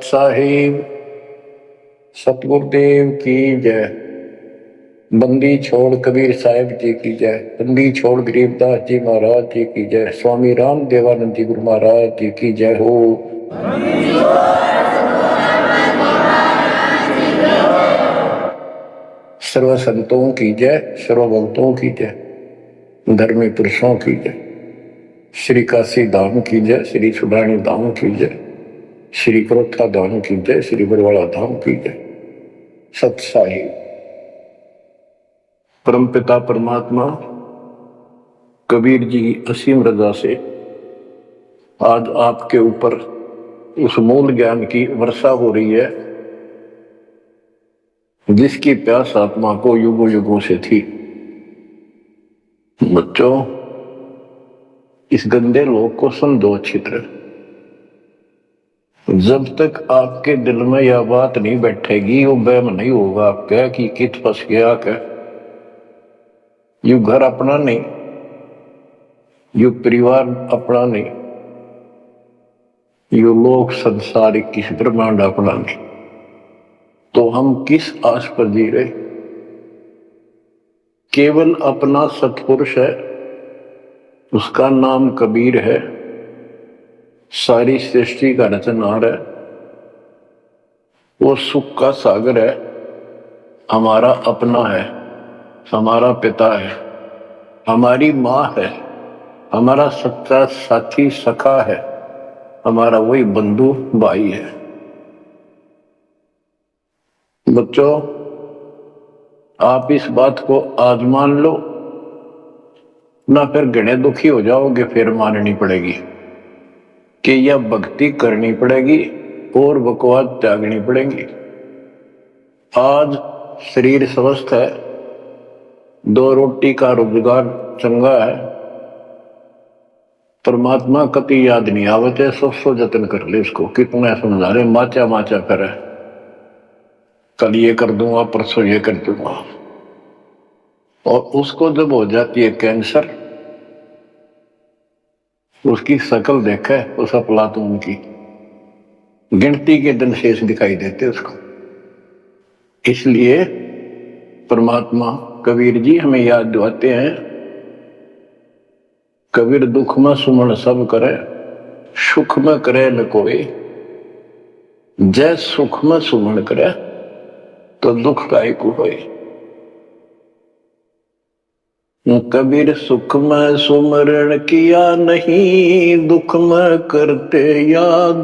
साहिब सतगुरुदेव की जय। बंदी छोड़ कबीर साहिब जी की जय। बंदी छोड़ गरीबदास जी महाराज जी की जय। स्वामी राम देवानंद जी गुरु महाराज जी की जय हो। सर्व संतों की जय, सर्व भक्तों की जय, धर्मी पुरुषों की जय। श्री काशी धाम की जय, श्री सुडानी धाम की जय, श्री क्रोथा धाम की जय, श्री बरवाड़ा धाम की जय। सत साहिब परमपिता परमात्मा कबीर जी की असीम रजा से आज आपके ऊपर उस मूल ज्ञान की वर्षा हो रही है जिसकी प्यास आत्मा को युगों युगों से थी। बच्चों, इस गंदे लोग को समझो अच्छी तरह। जब तक आपके दिल में यह बात नहीं बैठेगी, वो वहम नहीं होगा आपका कि कित फंस गया क्या, यू घर अपना नहीं, यू परिवार अपना नहीं, यू लोक संसारिक किस ब्रह्मांड अपना नहीं, तो हम किस आस पर जी रहे। केवल अपना सत्पुरुष है, उसका नाम कबीर है, सारी सृष्टि का रचनहार है, वो सुख का सागर है, हमारा अपना है, हमारा पिता है, हमारी माँ है, हमारा सच्चा साथी सखा है, हमारा वही बंधु भाई है। बच्चों, आप इस बात को आज मान लो ना, फिर घने दुखी हो जाओगे, फिर माननी पड़ेगी कि यह भक्ति करनी पड़ेगी और बकवास त्यागनी पड़ेगी। आज शरीर स्वस्थ है, दो रोटी का रोजगार चंगा है, परमात्मा कति याद नहीं आवते, सो जतन कर ले इसको। कितना समझा रहे, माचा माचा करे, कल ये कर दूंगा, परसों ये कर दूंगा। और उसको जब हो जाती है कैंसर, उसकी शकल देखे उस अफलातून की, गिनती के दिन शेष दिखाई देते उसको। इसलिए परमात्मा कबीर जी हमें याद दिलाते हैं, कबीर दुख में सुमन सब करे, सुख में करे न कोई, जय सुख में सुमन करे तो दुख काहे को होए। कबीर सुख में सुमरण किया नहीं, दुख में करते याद,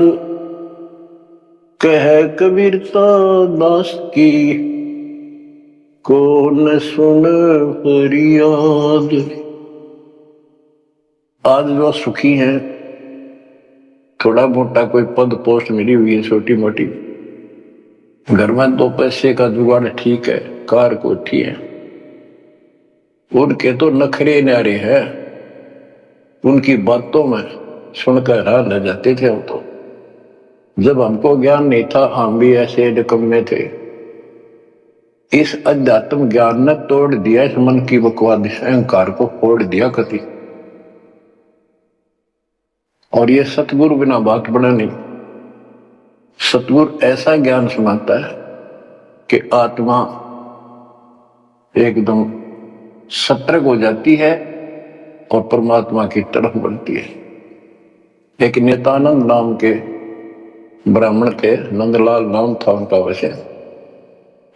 कह कबीरता दास की कौन सुन फरियाद। आज जो सुखी हैं, थोड़ा मोटा कोई पद पोस्ट मिली हुई है छोटी मोटी, घर में दो पैसे का जुगाड़ ठीक है, कार कोठी है, उनके तो नखरे न्यारे हैं, उनकी बातों में सुनकर हैरान रह जाते थे हम तो। जब हमको ज्ञान नहीं था, हम भी ऐसे निकम्मे थे। इस अध्यात्म ज्ञान ने तोड़ दिया इस मन की बकवाद, अहंकार को फोड़ दिया कति। और ये सतगुरु बिना बात बना नहीं। सतगुरु ऐसा ज्ञान सुनाता है कि आत्मा एकदम सतर्क हो जाती है और परमात्मा की तरफ बढ़ती है। एक नित्यानंद नाम के ब्राह्मण थे, नंदलाल नाम था उनका। वैसे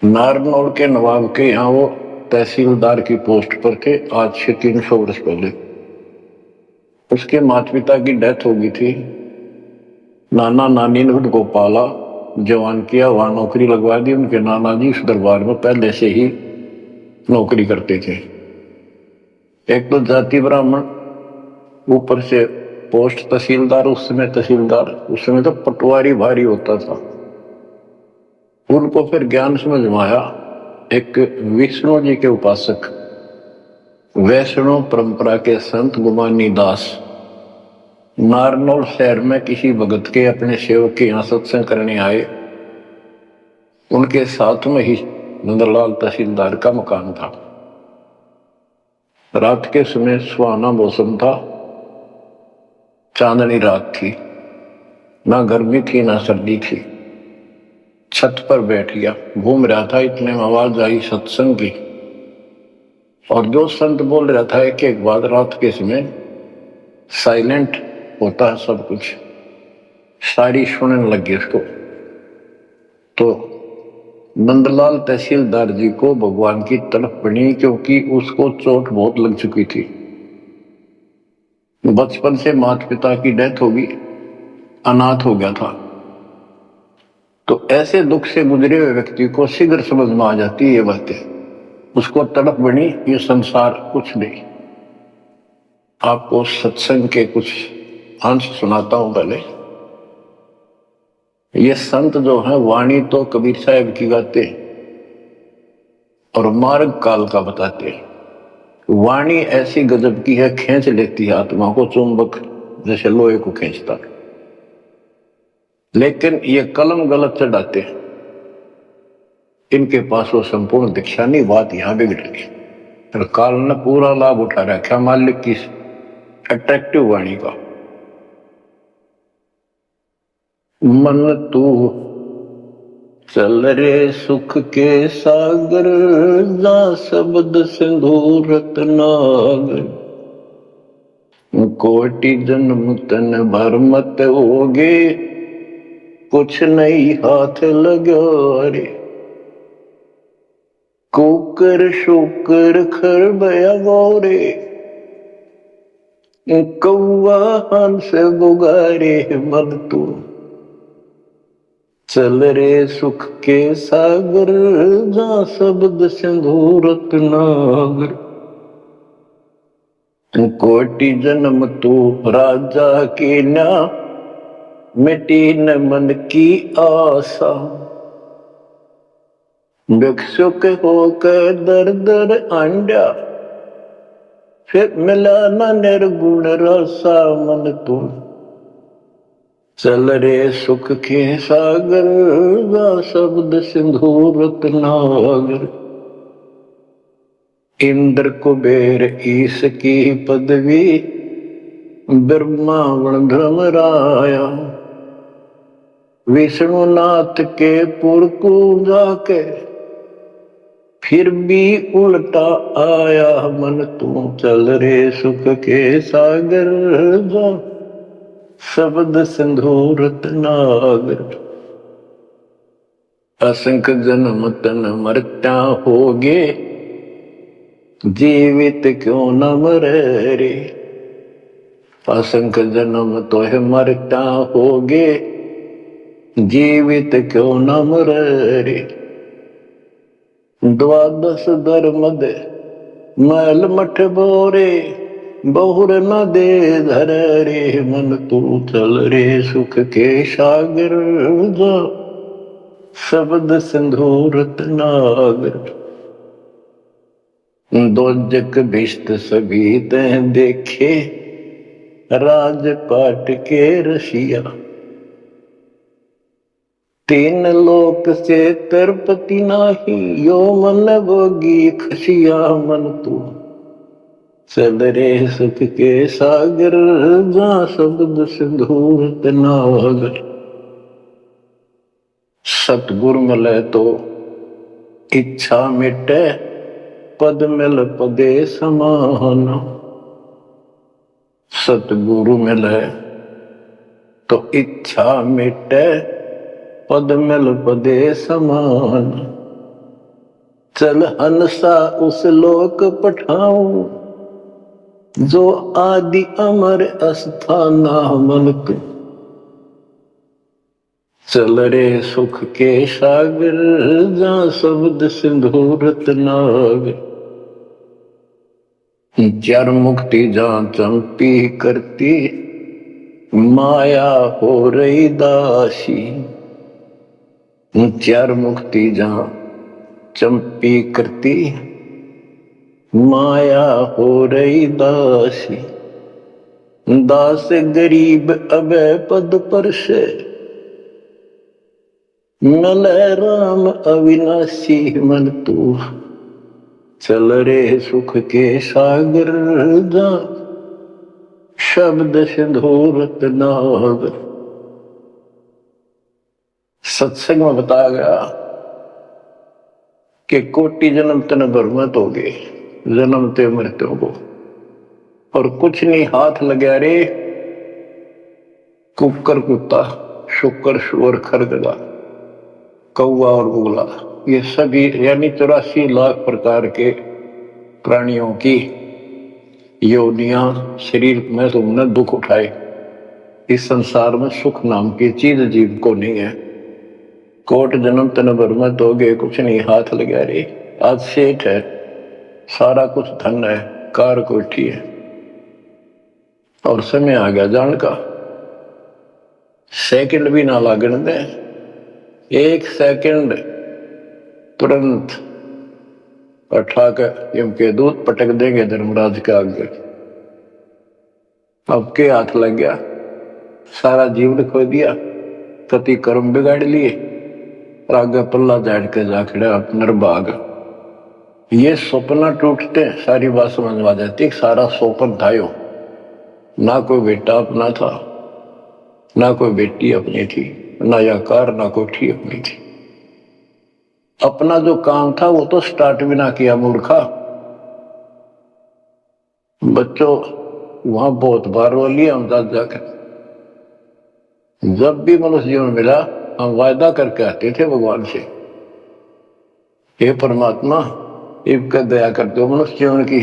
नारनौल के नवाब के यहाँ वो तहसीलदार की पोस्ट पर थे, आज से 300 वर्ष पहले। उसके माता पिता की डेथ हो गई थी। नाना नानी ने उनको पाला, जवान किया, वहां नौकरी लगवा दी। उनके नाना जी इस दरबार में पहले से ही नौकरी करते थे। एक तो जाति ब्राह्मण, ऊपर से पोस्ट तहसीलदार। उस समय तहसीलदार, उस समय तो पटवारी भारी होता था। उनको फिर ज्ञान समझ में आया। एक विष्णु जी के उपासक, वैष्णव परंपरा के संत गुमानी दास नारनौल शहर में किसी भगत के अपने सेवक के यहाँ सत्संग करने आए। उनके साथ में ही नंदलाल तहसीलदार का मकान था। रात के समय सुहाना मौसम था, चांदनी रात थी, ना गर्मी थी ना सर्दी थी। छत पर बैठ गया, घूम रहा था, इतने में आवाज आई सत्संग की। और जो संत बोल रहा था एक एक बात, रात के समय साइलेंट होता है सब कुछ, सारी सुनने लगी उसको। तो नंदलाल तहसीलदार जी को भगवान की तड़प बनी, क्योंकि उसको चोट बहुत लग चुकी थी। बचपन से माता पिता की डेथ होगी, अनाथ हो गया था। तो ऐसे दुख से गुजरे हुए व्यक्ति को शीघ्र समझ में आ जाती है ये बातें। उसको तड़प बनी, ये संसार कुछ नहीं। आपको सत्संग के कुछ अंश सुनाता हूं। पहले ये संत जो है वाणी तो कबीर साहब की गाते और मार्ग काल का बताते हैं। वाणी ऐसी गजब की है, खींच लेती है आत्मा को, चुंबक जैसे लोहे को खींचता है। लेकिन ये कलम गलत चढ़ाते हैं, इनके पास वो संपूर्ण दीक्षा नहीं। बात यहां बिगड़ गई। फिर काल ने पूरा लाभ उठा रखा मालिक की अट्रैक्टिव वाणी का। मन तू चल रे सुख के सागर, जा शब्द सिंधु रत्नागर। कोटि जन्म तन भर मत होगे, कुछ नहीं हाथ लगा रे। कुकर शुकर खर बया गोरे, कौआ हंस बुगारे। मन तू चल रे सुख के सागर, जा शब्द सिंधु रत्नागर। कोटि जन्म तू राजा की ना, मिटी न मन की आशा। भिक्षुक होकर दर दर अंडा, फिर मिला न निर्गुण रसा। मन तू चल रे सुख के सागर, जा शब्द सिंधु रत्नागर। इंद्र कुबेर ईश की पदवी, ब्रह्मावण धर्मराया। विष्णुनाथ के पुर को जाके, फिर भी उल्टा आया। मन तू चल रे सुख के सागर, जा शब्द सिंधु रत्नागर। असंख्य जन्म तन मरता होगे, जीवित क्यों न मरे रे। असंख्य जन्म तो है मरता होगे, जीवित क्यों न मरे रे। द्वादश धर्म दे मैल मठ बोरे, बहुर न दे धर रे। मन तू चल रे सुख के सागर, जा शब्द सिंधु रत्नागर। दोजक भिष्ट सभी ते देखे, राजपाट के रसिया। तीन लोक से तरपति नाही, यो मन भोगी खसिया। मन तू चल रे सुख के सागर, जा शब्द सिंधु रत्नागर। सतगुरु मिले तो इच्छा मिटे, पद मिल पदे समान। सतगुरु मिले तो इच्छा मिटे, पद मिल पदे समान। चल हंसा उस लोक पठाऊं, जो आदि अमर अस्थाना। मन तू चल रे सुख के सागर, जा शब्द सिंधु रत्नागर। चार मुक्ति जा चंपी करती, माया हो रही दासी। चार मुक्ति जा चंपी करती, माया हो रही दासी। दास गरीब अभय पद पर से, मिले राम अविनाशी। मन तू चल रे सुख के सागर, जा शब्द सिंधु रत्नागर। सत्संग में बताया गया कि कोटि जन्म तन भ्रमित हो गए, जन्म ते मृत्यु को, और कुछ नहीं हाथ लगा रे। कुकर कुत्ता, शुक्र सुअर खरगदा, कौवा और बुगला, ये सभी यानी 84 लाख प्रकार के प्राणियों की योनियां शरीर में तुमने दुख उठाए। इस संसार में सुख नाम की चीज जीव को नहीं है। कोट जन्म तन भ्रमित हो गए, कुछ नहीं हाथ लगा रे। आज सेठ है, सारा कुछ धन है, कार कोठी है, और समय आ गया जान का। सेकंड भी ना लागण दे, एक सेकंड तुरंत उठा कर इनके दूध पटक देंगे धर्मराज के आगे। अब के हाथ लग गया, सारा जीवन खो दिया, कति कर्म बिगाड़ लिए, आगे पल्ला झाड़ के जा खड़ा नरभाग। ये सपना टूटते सारी बात समझ आ जाती। सारा सोपन था यो, ना कोई बेटा अपना था, ना कोई बेटी अपनी थी, ना या कार, ना कोठी अपनी थी। अपना जो काम था वो तो स्टार्ट भी ना किया मूर्खा। बच्चों वहां बहुत बार रो लिए हम जाकर। जब भी मनुष्य जीवन मिला हम वायदा करके आते थे भगवान से, हे परमात्मा इनका दया करते हो, मनुष्य जीवन की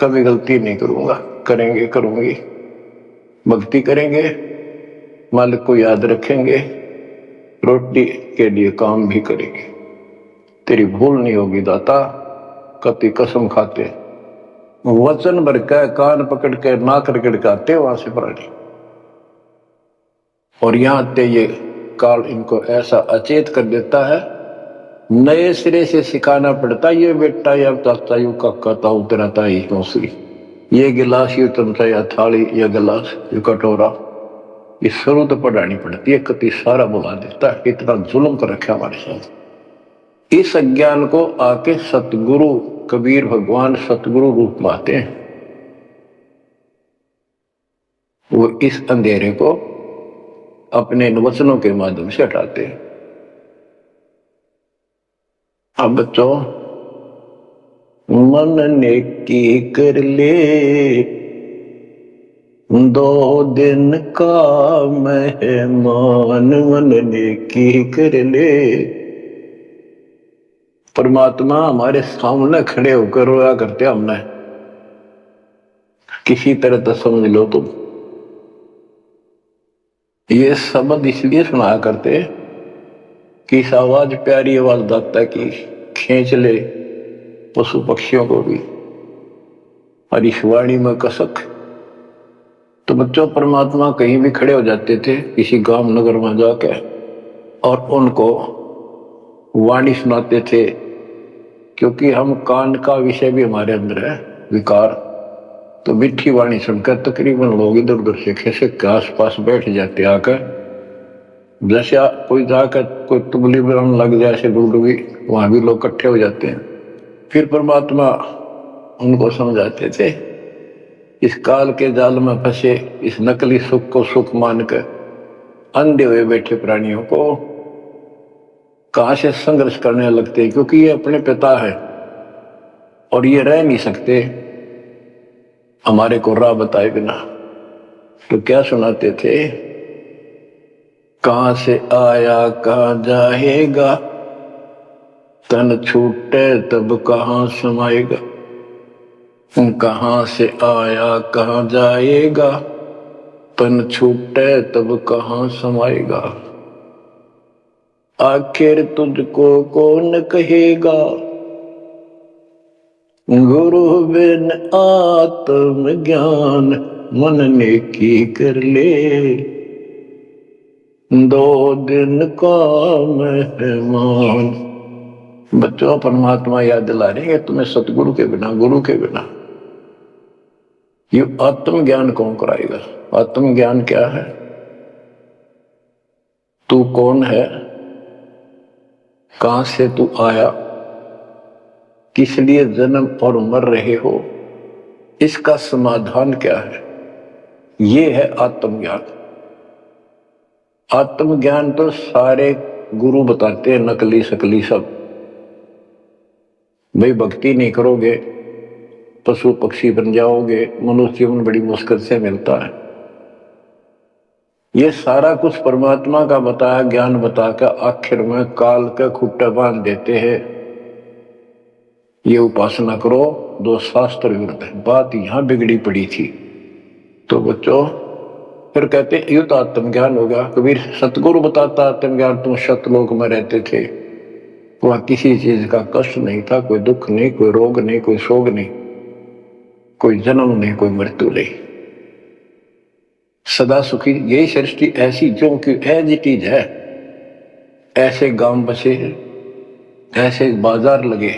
कभी गलती नहीं करूंगा, करेंगे करूंगी, भक्ति करेंगे, मालिक को याद रखेंगे, रोटी के लिए काम भी करेंगे, तेरी भूल नहीं होगी दाता। कति कसम खाते, वचन भर के कान पकड़ के नाक रगड़काते वहां से प्राणी। और यहां ते ये काल इनको ऐसा अचेत कर देता है, नए सिरे से सिखाना पड़ता। ये बेटा या चाचा यू काका ताऊ तेरा ताई मौसी, ये गिलास यू चमचा या थाली या गिलास यू कटोरा, ये शुरू तो पढ़ानी पड़ती है। कति सारा बुला देता है, इतना जुल्म कर रखा हमारे साथ। इस अज्ञान को आके सतगुरु कबीर भगवान सतगुरु रूप में आते हैं, वो इस अंधेरे को अपने वचनों के माध्यम से हटाते हैं। अब बच्चों, मन ने की कर ले 2 दिन का मेहमान, मन ने की कर ले। परमात्मा हमारे सामने खड़े होकर रोया करते हमने, किसी तरह तो समझ लो तुम। ये शब्द इसलिए सुनाया करते कि इस आवाज प्यारी आवाज दाता की खींच ले पशु पक्षियों को भी, और इस वाणी में कसक। तो बच्चों परमात्मा कहीं भी खड़े हो जाते थे किसी गांव नगर में जाके, और उनको वाणी सुनाते थे, क्योंकि हम कान का विषय भी हमारे अंदर है विकार। तो मीठी वाणी सुनकर तकरीबन लोग इधर उधर से खिसक के आस पास बैठ जाते आकर, जैसे कोई जाकर कोई तुबली ब्रह्म लग जाए ऐसे डुगडुगी, वहां भी लोग इकट्ठे हो जाते हैं। फिर परमात्मा उनको समझाते थे, इस काल के जाल में फंसे इस नकली सुख को सुख मानकर अंधे हुए बैठे प्राणियों को कहां से संघर्ष करने लगते, क्योंकि ये अपने पिता है और ये रह नहीं सकते हमारे को राह बताए बिना। तो क्या सुनाते थे, कहां से आया कहां जाएगा, तन छूटे तब कहां समाएगा। कहां से आया कहां जाएगा, तन छूटे तब कहां समाएगा। आखिर तुझको कौन कहेगा, गुरु बिन आत्म ज्ञान, मन ने की कर ले 2 दिन का मेहमान। बच्चों परमात्मा याद दिला रहे हैं तुम्हें सतगुरु के बिना, गुरु के बिना ये आत्म ज्ञान कौन कराएगा। आत्म ज्ञान क्या है, तू कौन है, कहां से तू आया, किस लिए जन्म और मर रहे हो, इसका समाधान क्या है, ये है आत्मज्ञान। आत्मज्ञान तो सारे गुरु बताते हैं, नकली सकली सब। भाई भक्ति नहीं करोगे पशु पक्षी बन जाओगे, मनुष्य जीवन बड़ी मुश्किल से मिलता है। ये सारा कुछ परमात्मा का बताया ज्ञान बताकर आखिर में काल का खुट्टा बांध देते हैं, ये उपासना करो, दो शास्त्र विरुद्ध है। बात यहां बिगड़ी पड़ी थी। तो बच्चों फिर कहते ये तो आत्मज्ञान होगा। कबीर सतगुरु बताता आत्मज्ञान, तुम सतलोक में रहते थे, वहां किसी चीज का कष्ट नहीं था, कोई दुख नहीं, कोई रोग नहीं, कोई शोक नहीं, कोई जन्म नहीं, कोई मृत्यु नहीं, सदा सुखी। यही सृष्टि ऐसी जो कि एज इट इज है। ऐसे गांव बसे हैं, ऐसे बाजार लगे,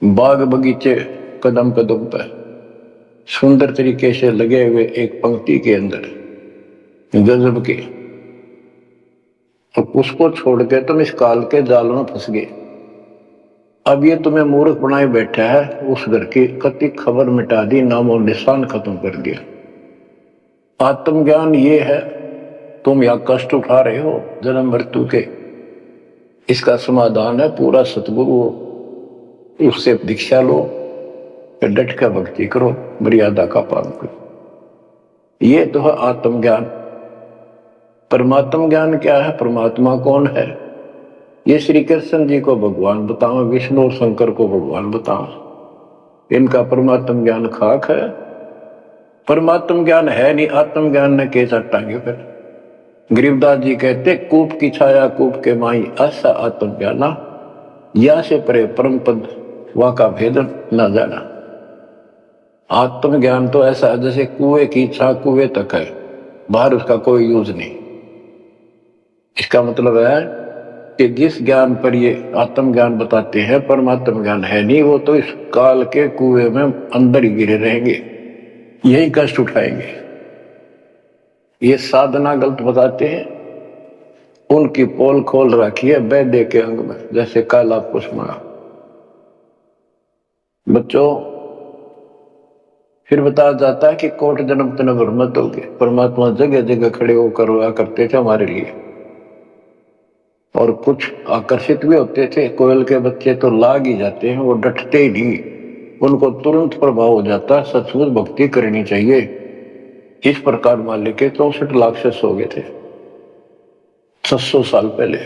बाग बगीचे कदम कदम पर सुंदर तरीके से लगे हुए एक पंक्ति के अंदर गजब के। तो उसको छोड़ के तुम इस काल के जाल में फंस गए। अब ये तुम्हें मूर्ख बनाए बैठा है, उस घर की कति खबर मिटा दी, नाम और निशान खत्म कर दिया। आत्मज्ञान ये है, तुम या कष्ट उठा रहे हो जन्म मृत्यु के, इसका समाधान है पूरा सतगुरु, उससे दीक्षा लो, फिर डट कर भक्ति करो, मर्यादा का पालन करो। ये तो है आत्मज्ञान। परमात्म ज्ञान क्या है, परमात्मा कौन है, ये श्री कृष्ण जी को भगवान बताओ, विष्णु और शंकर को भगवान बताओ। इनका परमात्म ज्ञान खाक है, परमात्म ज्ञान है नहीं। आत्मज्ञान ने के चटांगे। फिर गरीबदास जी कहते कूप की छाया कूप के माई, ऐसा आत्मज्ञाना, या से परे परम पद वा का भेद न जाना। आत्मज्ञान तो ऐसा है जैसे कुएं की छा कुएं तक है, बाहर उसका कोई यूज नहीं। इसका मतलब है कि जिस ज्ञान पर ये आत्मज्ञान बताते हैं परमात्म ज्ञान है नहीं, वो तो इस काल के कुएं में अंदर ही गिरे रहेंगे, यही कष्ट उठाएंगे। ये साधना गलत बताते हैं, उनकी पोल खोल रखी है वैद्य के अंग में, जैसे काला पुष्पा। बच्चों फिर बताया जाता है कि कोट जन्म तन मत हो गए। परमात्मा जगह जगह खड़े होकर रोया करते थे हमारे लिए, और कुछ आकर्षित भी होते थे। कोयल के बच्चे तो लाग ही जाते हैं, वो डटते ही नहीं, उनको तुरंत प्रभाव हो जाता है, सचमुच भक्ति करनी चाहिए। इस प्रकार मान लेके 64 लाख से हो गए थे 600 साल पहले।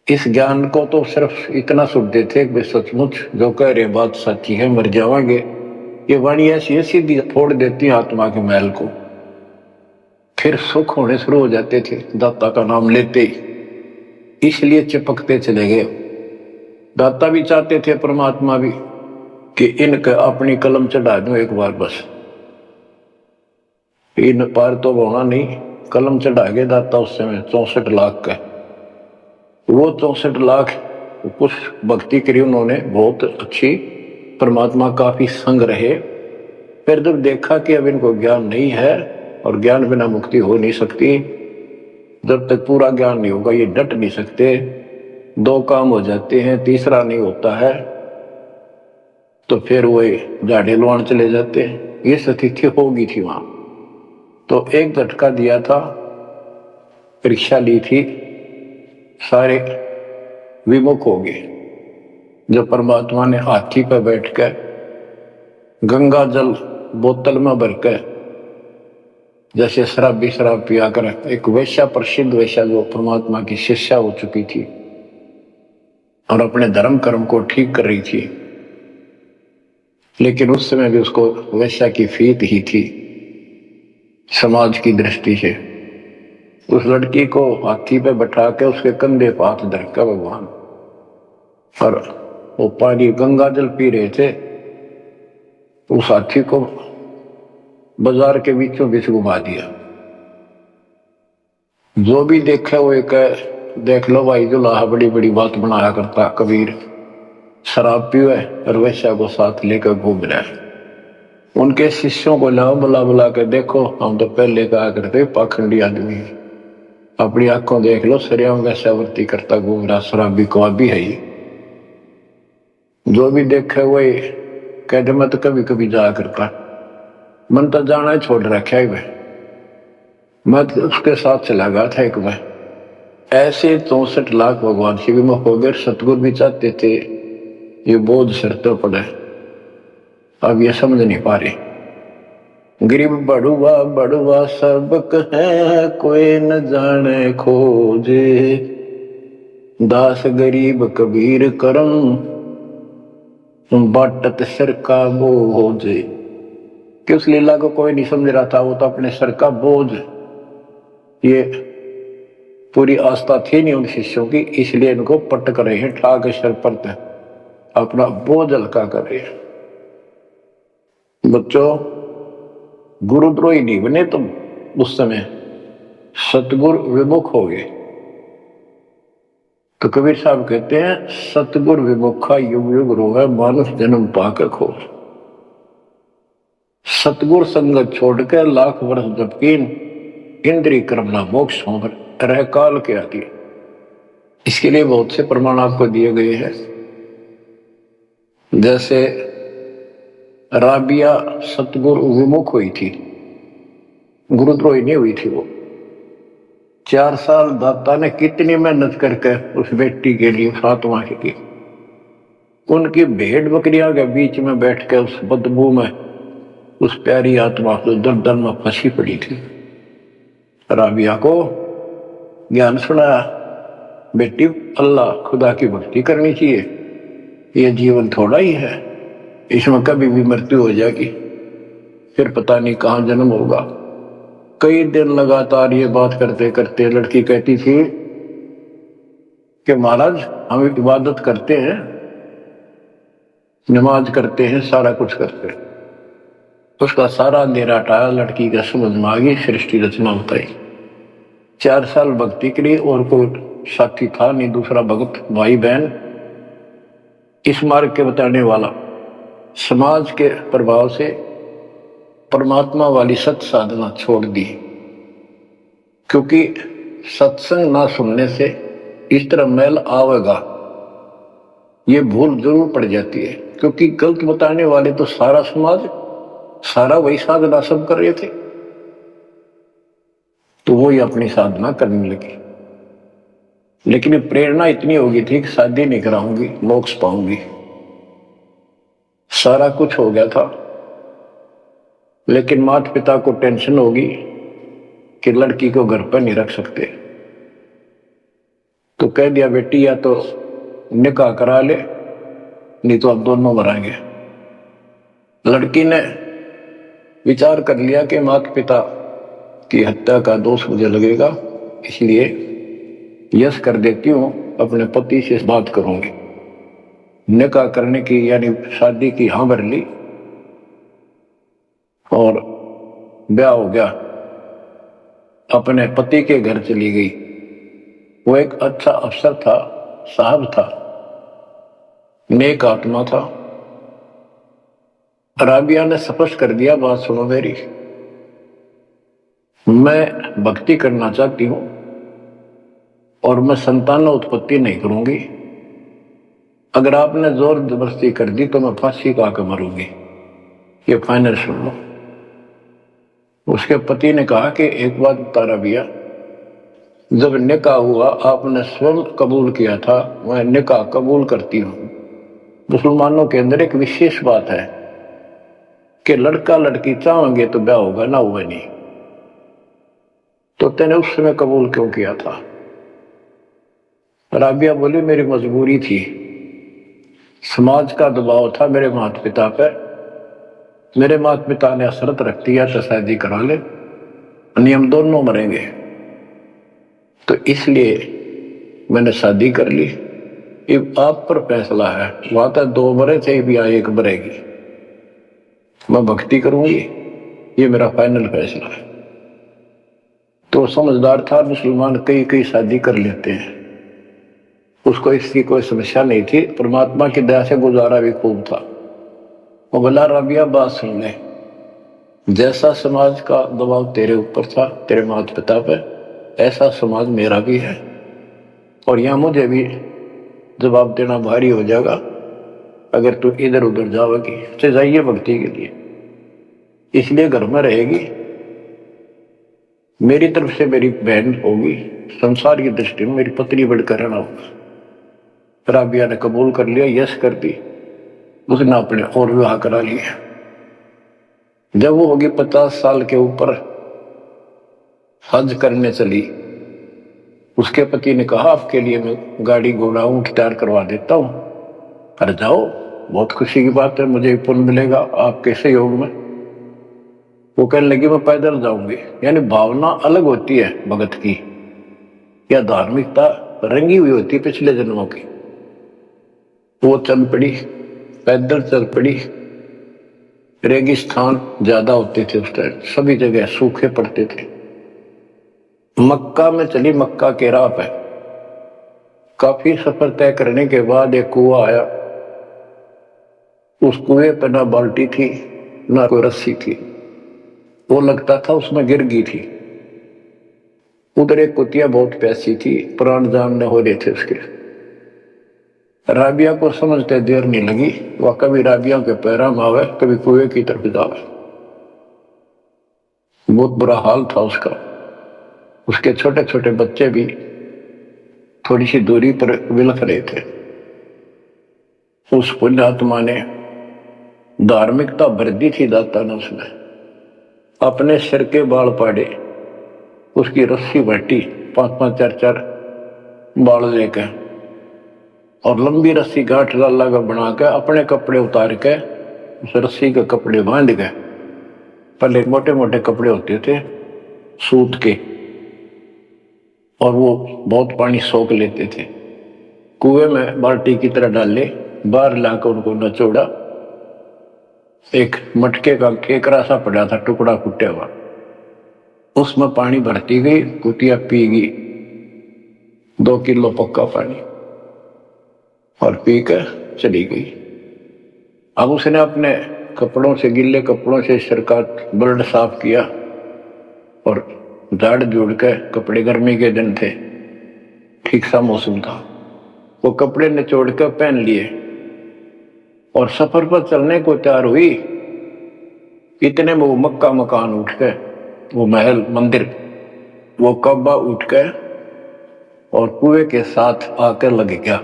इस ज्ञान को तो सिर्फ इतना सुनते थे कि सचमुच जो कह रहे बात सच्ची है, मर जावांगे। ये वाणी ऐसी सीधी फोड़ देती है आत्मा के मैल को, फिर सुख होने शुरू हो जाते थे दाता का नाम लेते ही। इसलिए चिपकते चले गए। दाता भी चाहते थे, परमात्मा भी, कि इनका अपनी कलम चढ़ा दूं एक बार बस, इन पार तो होना नहीं। कलम चढ़ा गए दाता उस समय 64 लाख का। वो 64 लाख कुछ भक्ति करी उन्होंने, बहुत अच्छी, परमात्मा काफी संग रहे। फिर जब देखा कि अब इनको ज्ञान नहीं है और ज्ञान बिना मुक्ति हो नहीं सकती, जब तक पूरा ज्ञान नहीं होगा ये डट नहीं सकते, दो काम हो जाते हैं, तीसरा नहीं होता है, तो फिर वो झाड़े लुआन चले जाते हैं। ये स्थिति होगी थी वहां। तो एक झटका दिया था, परीक्षा ली थी, सारे विमुख हो गए। जब परमात्मा ने हाथी पर बैठकर गंगा जल बोतल में भरकर, जैसे शराबी शराब पिया कर, एक वैश्या, प्रसिद्ध वैश्या जो परमात्मा की शिष्या हो चुकी थी और अपने धर्म कर्म को ठीक कर रही थी, लेकिन उस समय भी उसको वैश्या की फीत ही थी समाज की दृष्टि से। उस लड़की को हाथी पे बैठा के उसके कंधे पर हाथ धरकर भगवान, और वो पानी गंगा जल पी रहे थे, उस हाथी को बाजार के बीचों बीच घुमा दिया। जो भी देखे वो एक, देख लो भाई दुल्हा बड़ी बड़ी बात बनाया करता कबीर, शराब पीवे और वैश्या को साथ लेकर घूम रहा है। उनके शिष्यों को लाओ, बुला बुला कर देखो, हम तो पहले कहा करते पाखंडी आदमी, अपनी आंखों देख लो, सरियाओं वैश्यावृत्ति करता घूम रहा, शराबी को भी है ही। जो भी देखे वही कहते, मैं तो कभी कभी जाया करता, मन तो जाना छोड़ रखा है, मैं तो उसके साथ चला गया था एक बार। ऐसे 64 लाख भगवान की विमुख हो गए। सतगुरु भी चाहते थे ये बोझ सिर तो पड़े, अब ये समझ नहीं पा रहे। गरीब बड़ुआ बड़ुआ सबक है, कोई न जाने खोजे, दास गरीब कबीर करम, बाटत सिर का बोझ। कि उस लीला को कोई नहीं समझ रहा था, वो तो अपने सर का बोझ, ये पूरी आस्था थी नहीं उन शिष्यों की, इसलिए इनको पटक रहे हैं, ठा के सर पर अपना बोझ हल्का कर रहे हैं। बच्चों, गुरुद्रोही नहीं बने तुम, उस समय सतगुरु विमुख हो गए। तो कबीर साहब कहते हैं सतगुरु विमुखा युग युग रोवे, मानुष जन्म पाकर खो। सतगुरु संगत छोड़कर लाख वर्ष जबकीन, इंद्रिय क्रमना मोक्ष हो रह काल के आती। इसके लिए बहुत से प्रमाण आपको दिए गए हैं। जैसे राबिया सतगुरु विमुख हुई थी, गुरुद्रोही नहीं हुई थी वो। 4 साल दाता ने कितनी मेहनत करके उस बेटी के लिए फातिमा की। उनकी भेड़ बकरियां के बीच में बैठ के उस बदबू में उस प्यारी आत्मा तो दर में फंसी पड़ी थी। राबिया को ज्ञान सुनाया, बेटी अल्लाह खुदा की भक्ति करनी चाहिए, ये जीवन थोड़ा ही है, इसमें कभी भी मृत्यु हो जाएगी, फिर पता नहीं कहां जन्म होगा। कई दिन लगातार ये बात करते करते लड़की कहती थी कि महाराज हम इबादत करते हैं, नमाज करते हैं, सारा कुछ करते हैं। उसका सारा अंधेरा हटाया, लड़की का समझ में आ गई, सृष्टि रचना बताई। 4 साल भक्ति करी और कोई साथी था नहीं, दूसरा भक्त भाई बहन इस मार्ग के बताने वाला। समाज के प्रभाव से परमात्मा वाली सत साधना छोड़ दी, क्योंकि सत्संग ना सुनने से इस तरह मैल आवेगा, ये भूल जरूर पड़ जाती है। क्योंकि गलत बताने वाले तो सारा समाज, सारा वही साधना सब कर रहे थे, तो वो ही अपनी साधना करने लगी। लेकिन प्रेरणा इतनी होगी थी कि शादी नहीं कराऊंगी, मोक्ष पाऊंगी, सारा कुछ हो गया था। लेकिन माता पिता को टेंशन होगी कि लड़की को घर पर नहीं रख सकते, तो कह दिया बेटी या तो निकाह करा ले, नहीं तो अब दोनों मरेंगे। लड़की ने विचार कर लिया कि माता पिता की हत्या का दोष मुझे लगेगा, इसलिए यस कर देती हूं, अपने पति से बात करूंगी। निकाह करने की यानी शादी की हाँ भर ली और ब्याह हो गया। अपने पति के घर चली गई। वो एक अच्छा अफसर था, साहब था, नेक आत्मा था। राबिया ने स्पष्ट कर दिया, बात सुनो मेरी, मैं भक्ति करना चाहती हूं और मैं संतान उत्पत्ति नहीं करूंगी। अगर आपने जोर जबरदस्ती कर दी तो मैं फांसी का आकर मरूंगी, ये फाइनल सुन लो। उसके पति ने कहा कि एक बात बता राबिया, जब निकाह हुआ आपने स्वयं कबूल किया था, मैं निकाह कबूल करती हूं। मुसलमानों के अंदर एक विशेष बात है कि लड़का लड़की चाहेंगे तो ब्याह होगा, ना हुआ नहीं। तो तेने उस समय कबूल क्यों किया था? राबिया बोली मेरी मजबूरी थी, समाज का दबाव था मेरे माता पिता पर। मेरे माता पिता ने शर्त रख दिया तो शादी करा ले, नहीं हम दोनों मरेंगे, तो इसलिए मैंने शादी कर ली। ये आप पर फैसला है, वहां तक 2 मरे थे, भी आई 1 मरेगी, मैं भक्ति करूंगी, ये मेरा फाइनल फैसला है। तो समझदार था मुसलमान, कई शादी कर लेते हैं, उसको इसकी कोई समस्या नहीं थी। परमात्मा की दया से गुजारा भी खूब था। वो बोला राबिया बात सुन ले, जैसा समाज का दबाव तेरे ऊपर था, तेरे माता पिता पे, ऐसा समाज मेरा भी है, और यहां मुझे भी जवाब देना भारी हो जाएगा अगर तू इधर उधर जाओगी। तो जाइए भक्ति के लिए, इसलिए घर में रहेगी, मेरी तरफ से मेरी बहन होगी, संसार की दृष्टि में मेरी पत्नी बढ़कर रहना होगा। राबिया ने कबूल कर लिया, यस कर दी। उसने अपने और विवाह करा लिया। जब वो होगी 50 साल के ऊपर, हज करने चली। उसके पति ने कहा, आपके लिए मैं गाड़ी घोड़ा ऊंट तैयार करवा देता हूं, कर जाओ, बहुत खुशी की बात है, मुझे पुण्य मिलेगा आपके सहयोग में। वो कहने लगी, मैं पैदल जाऊंगी। यानी भावना अलग होती है भगत की, या धार्मिकता रंगी हुई होती है पिछले जन्मों की। वो चल पड़ी, पैदल चल पड़ी। रेगिस्तान ज्यादा होते थे उस टाइम, सभी जगह सूखे पड़ते थे। मक्का में चली, मक्का के राह पे काफी सफर तय करने के बाद एक कुआं आया। उस कुएं पे ना बाल्टी थी ना कोई रस्सी थी, वो लगता था उसमें गिर गई थी। उधर एक कुतिया बहुत प्यासी थी, प्राण जानने हो रहे थे उसके। राबिया को समझते देर नहीं लगी, वह कभी राबिया के पैरा में आवे, कभी कुएं की तरफ जावे। बहुत बुरा हाल था उसका। उसके छोटे छोटे बच्चे भी थोड़ी सी दूरी पर विलख रहे थे। उस पुण्यात्मा ने धार्मिकता भर दी थी दाता ने उसमें। अपने सिर के बाल पाड़े, उसकी रस्सी बांटी, 5-5 4-4 बाल लेकर, और लंबी रस्सी गांठ लाला का बना के अपने कपड़े उतार के उस रस्सी के कपड़े बांध गए। पहले मोटे मोटे कपड़े होते थे सूत के, और वो बहुत पानी सोख लेते थे। कुएं में बाल्टी की तरह डाले, बाहर लाकर उनको नचोड़ा। एक मटके का केकरा सा पड़ा था, टुकड़ा फूटा हुआ, उसमें पानी भरती गई। कुतिया पी गई 2 किलो पक्का पानी, और पी कर चली गई। अब उसने अपने कपड़ों से, गिल्ले कपड़ों से सिर का ब्लड साफ किया, और झाड़ जोड़ के कपड़े, गर्मी के दिन थे, ठीक सा मौसम था, वो कपड़े निचोड़ कर पहन लिए और सफर पर चलने को तैयार हुई। इतने में वो मक्का मकान उठ के, वो महल मंदिर, वो कब्बा उठ के और कुएं के साथ आकर लग गया,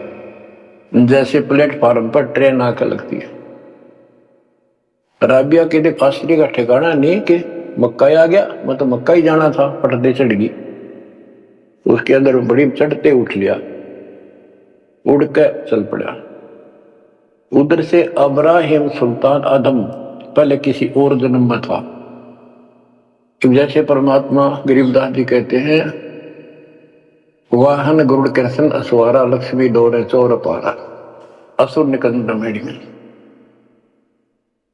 जैसे प्लेटफार्म पर ट्रेन आकर लगती है। राबिया के लिए फासली का ठिकाना नहीं कि मक्का ही आ गया, मैं तो मक्का ही जाना था, पटदे चढ़ गई। उसके अंदर बड़ी चढ़ते उठ लिया, उड़ के चल पड़ा। उधर से अब्राहिम सुल्तान आदम पहले किसी और जन्म में था। जैसे परमात्मा गरीबदास जी कहते हैं, वाहन गुरुड़ कृष्ण असवारा, लक्ष्मी डोरे चोर पारा, असुर निकंद मेड़ी में।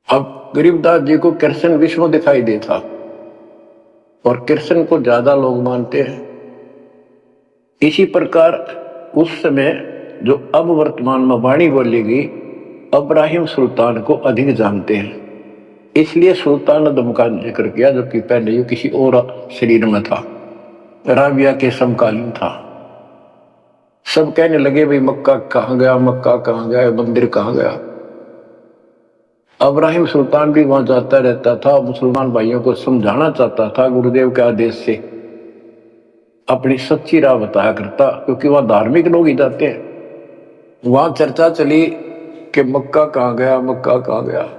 अब गरीबदास जी को कृष्ण विष्णु दिखाई देता, और कृष्ण को ज्यादा लोग मानते हैं। इसी प्रकार उस समय जो अब वर्तमान में वाणी बोलेगी, अब्राहिम सुल्तान को अधिक जानते हैं, इसलिए सुल्तान आदम का जिक्र किया, जबकि पहले ये किसी और शरीर में था, राबिया के समकालीन था। सब कहने लगे, भाई मक्का कहाँ गया, मक्का कहाँ गया, मंदिर कहाँ गया। अब्राहिम सुल्तान भी वहां जाता रहता था, मुसलमान भाइयों को समझाना चाहता था, गुरुदेव के आदेश से अपनी सच्ची राह बताया करता, क्योंकि वहां धार्मिक लोग ही जाते हैं। वहां चर्चा चली कि मक्का कहाँ गया, मक्का कहाँ गया।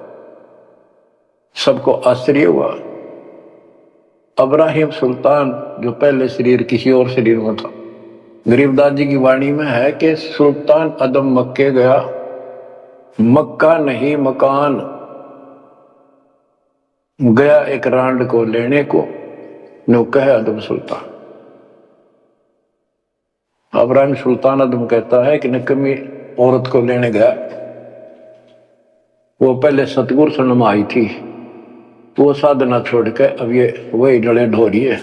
सबको आश्चर्य हुआ। अब्राहिम सुल्तान जो पहले शरीर किसी और शरीर में था, गरीबदास जी की वाणी में है कि सुल्तान आदम मक्के गया, मक्का नहीं मकान गया, एक रांड को लेने को, नो कहे आदम सुल्तान। अब्राहिम सुल्तान आदम कहता है कि निकम्मी औरत को लेने गया, वो पहले सतगुरु सन्म आई थी, वो साधना छोड़ के अब ये वही डले ढोरी है।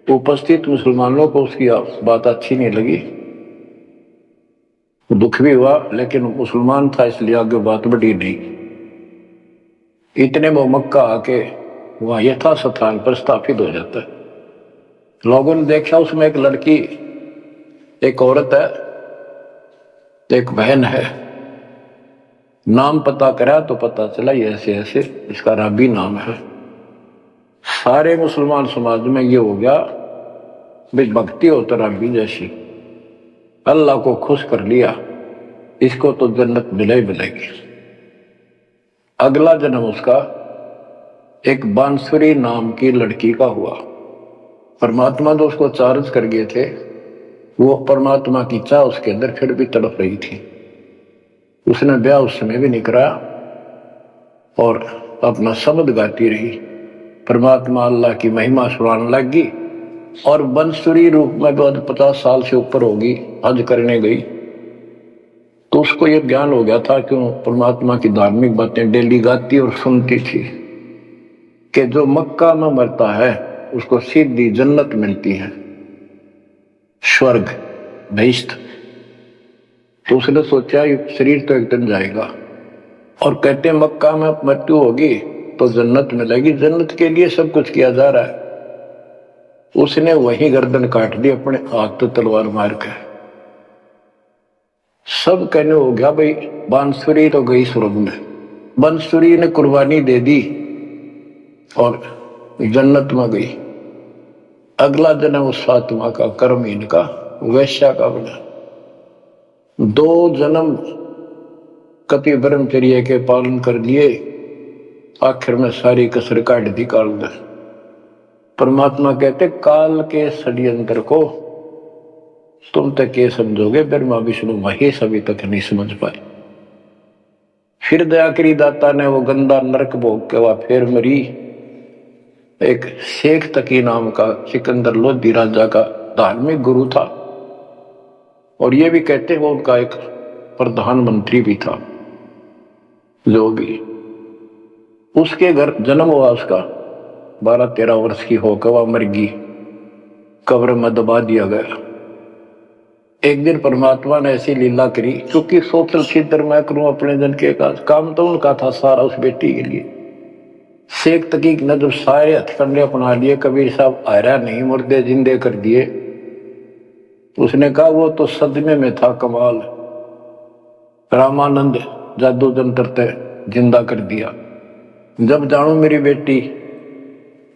उपस्थित मुसलमानों को उसकी बात अच्छी नहीं लगी, दुख भी हुआ, लेकिन मुसलमान था इसलिए आगे बात बढ़ी नहीं। इतने में मक्का आके वहां यथा स्थान पर स्थापित हो जाता है। लोगों ने देखा उसमें एक लड़की, एक औरत है, एक बहन है। नाम पता करा तो पता चला ये ऐसे ऐसे इसका राबी नाम है। सारे मुसलमान समाज में ये हो गया भाई भक्ति हो तो रबी जैसी, अल्लाह को खुश कर लिया, इसको तो जन्नत मिले ही मिलेगी। अगला जन्म उसका एक बांसुरी नाम की लड़की का हुआ। परमात्मा तो उसको चार्ज कर गए थे, वो परमात्मा की चाह उसके अंदर फिर भी तड़प रही थी। उसने ब्याह उस समय भी नहीं कराया और अपना शब्द गाती रही, परमात्मा अल्लाह की महिमा सुनाने लगी। और बंसुरी रूप में बाद 50 साल से ऊपर होगी, हज करने गई तो उसको ये ज्ञान हो गया था कि परमात्मा की धार्मिक बातें डेली गाती और सुनती थी कि जो मक्का में मरता है उसको सीधी जन्नत मिलती है, स्वर्ग बहिष्ठ। तो उसने सोचा ये शरीर तो एक दिन जाएगा, और कहते मक्का में मृत्यु होगी तो जन्नत मिलेगी, जन्नत के लिए सब कुछ किया जा रहा है। उसने वही गर्दन काट दी अपने हाथ तो तलवार मार के। सब कहने हो गया भाई बांसुरी तो गई स्वर्ग में, बांसुरी ने कुर्बानी दे दी और जन्नत में गई। अगला जन्म उस फातिमा का कर्महीन का वैश्या का बना। 2 जन्म कति ब्रह्मचर्य के पालन कर लिए, आखिर में सारी कसर काट दी काल ने। परमात्मा कहते काल के षड्यंत्र को तुम तक ये समझोगे, ब्रह्मा विष्णु महेश अभी तक नहीं समझ पाए। फिर दया करी दाता ने वो गंदा नरक भोग के वह फिर मरी। एक शेख तकी नाम का सिकंदर लोधी राजा का धार्मिक गुरु था, और ये भी कहते वो उनका एक प्रधानमंत्री भी था। जो भी उसके घर जन्म हुआ, उसका 12-13 वर्ष की होकर वह मर गई, कब्र में दबा दिया गया। एक दिन परमात्मा ने ऐसी लीला करी, क्योंकि सोचल छिद्र मैं करूं अपने जन के काम तो उनका था सारा उस बेटी के लिए। शेख तकी ने जब सारे हथकंडे अपना लिए, कबीर साहब आयरा नहीं, मुर्दे जिंदे कर दिए। उसने कहा वो तो सदमे में था, कमाल रामानंद जादू जंत्र ते जिंदा कर दिया। जब जानू मेरी बेटी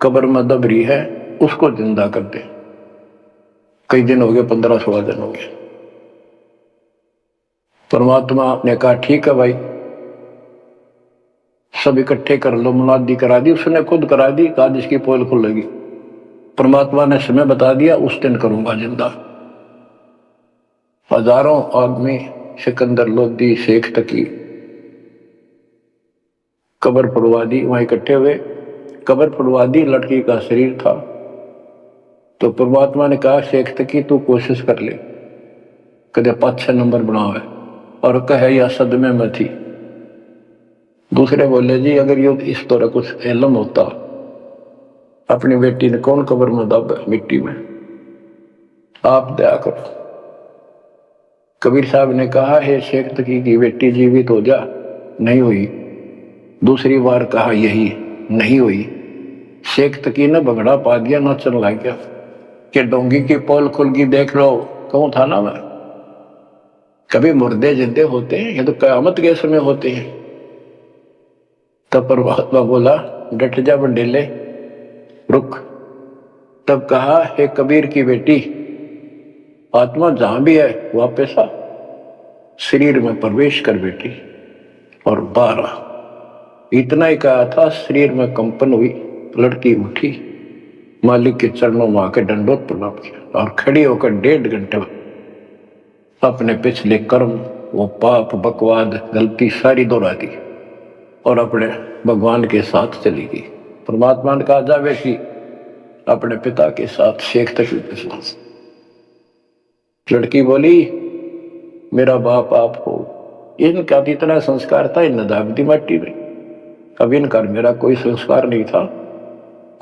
कब्र में दब रही है, उसको जिंदा कर दे। कई दिन हो गए, 15-16 दिन हो गए। परमात्मा ने कहा ठीक है भाई, सब इकट्ठे कर लो, मुनादी करा दी, उसने खुद करा दी, कहा जिसकी पोल खुलेगी। परमात्मा ने समय बता दिया, उस दिन करूंगा जिंदा। हजारों आदमी सिकंदर लोधी शेख तकी कब्र फुड़वा दी, वहां इकट्ठे हुए, कब्र फुड़वा दी, लड़की का शरीर था। तो परमात्मा ने कहा शेख तकी तू कोशिश कर ले, कदे 5-6 नंबर बनावे, और कहे या सदमे में थी। दूसरे बोले जी अगर ये इस तरह कुछ इल्म होता, अपनी बेटी ने कौन कब्र में दब मिट्टी में, आप दया करो। कबीर साहब ने कहा हे शेख तकी की बेटी जीवित हो जा, नहीं हुई। दूसरी बार कहा यही, नहीं हुई। शेख तकी ने भगड़ा पा दिया, नाचन लग गया कि डोंगी की पोल खुल गई, देख लो कौन था ना मैं। कभी मुर्दे जिंदे होते हैं, ये तो कयामत के समय होते हैं। तब परमात्मा बोला डट जा बंडेले, रुक। तब कहा हे कबीर की बेटी, आत्मा जहां भी है वापस आ, शरीर में प्रवेश कर बेटी। और 12 इतना ही कहा था, शरीर में कंपन हुई, लड़की उठी, मालिक के चरणों में आकर दंडोत प्रणाम किया और खड़ी होकर 1.5 घंटे अपने पिछले कर्म, वो पाप बकवाद गलती सारी दोहरा दी और अपने भगवान के साथ चली गई। परमात्मा ने कहा जा बेटी अपने पिता के साथ, शेख तकी के साथ। लड़की बोली मेरा बाप आप हो। इनका तो इतना संस्कार था, इन दाबती मट्टी में। अब इनका मेरा कोई संस्कार नहीं था।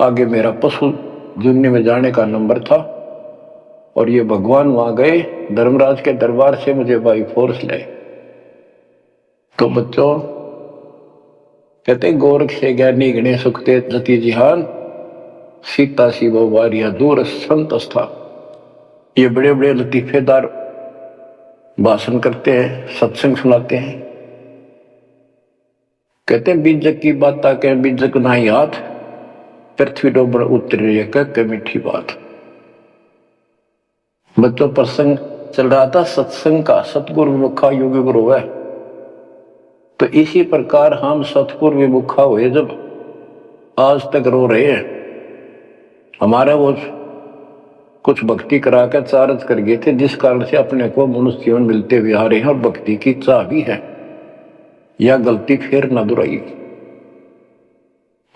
आगे मेरा पशु जुन्नी में जाने का नंबर था, और ये भगवान वहां गए, धर्मराज के दरबार से मुझे बाई फोर्स लाए। तो बच्चों कहते गोरख से ज्ञानी गणे सुखते जति जिहान, सीता सी वो वारिया दूर संत था। ये बड़े बड़े लतीफेदार भाषण करते हैं, सत्संग सुनाते हैं। कहते बीजक की बात कह बीजक ना ही हाथ, पृथ्वी डोबड़ उतरी है, कह मीठी बात। बच्चों प्रसंग चल रहा था सत्संग का, सतगुरु विमुखा योगी गुरु है। तो इसी प्रकार हम सतगुरु विमुखा हुए, जब आज तक रो रहे हैं। हमारा वो कुछ भक्ति करा कर चार्ज कर गए थे, जिस कारण से अपने को मनुष्य जीवन मिलते हुए आ रहे हैं और भक्ति की चाह भी है। यह गलती फिर न दोहराई।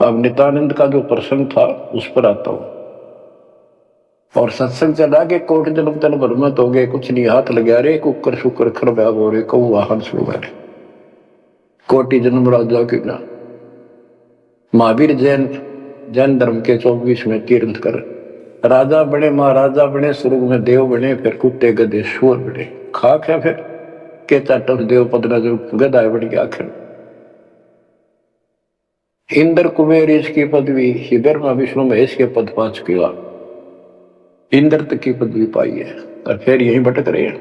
अब नित्यानंद का जो प्रसंग था उस पर आता हूं। और सत्संग चला के कोट जन्म तन भरमत हो गए, कुछ नहीं हाथ लगा रहे, कुकर शुकर खरब्याब हो रहे, कौ वाहन सो गए, कोटि जन्म राजा की ना। महावीर जैन धर्म के 24 में तीर्थ कर राजा बने, महाराजा बने, स्वर्ग में देव बने, फिर कुत्ते गधे शोर बने। खाक है फिर के चाटव देव पदना जो गधा बन गया। आखिर इंद्र कुबेर इसकी पदवी, ब्रह्मा विष्णु महेश के पद पा चुके, इंद्र तक की पदवी पाई है और फिर यही भटक रहे हैं।